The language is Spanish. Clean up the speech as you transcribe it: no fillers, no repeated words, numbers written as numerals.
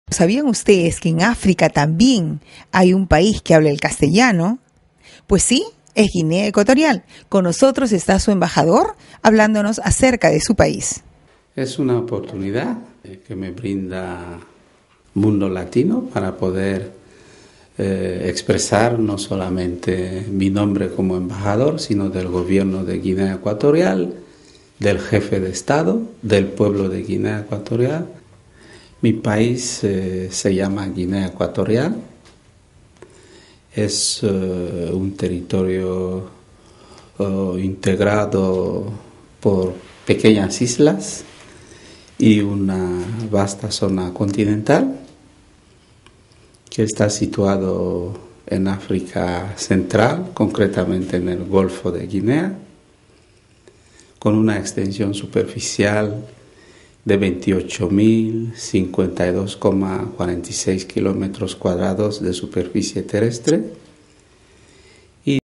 ¿Sabían ustedes que en África también hay un país que habla el castellano? Pues sí, es Guinea Ecuatorial. Con nosotros está su embajador hablándonos acerca de su país. Es una oportunidad que me brinda Mundo Latino para poder expresar no solamente mi nombre como embajador, sino del gobierno de Guinea Ecuatorial, del jefe de Estado, del pueblo de Guinea Ecuatorial. Mi país se llama Guinea Ecuatorial. Es un territorio integrado por pequeñas islas y una vasta zona continental que está situado en África Central, concretamente en el Golfo de Guinea, con una extensión superficial de 28.052,46 kilómetros cuadrados de superficie terrestre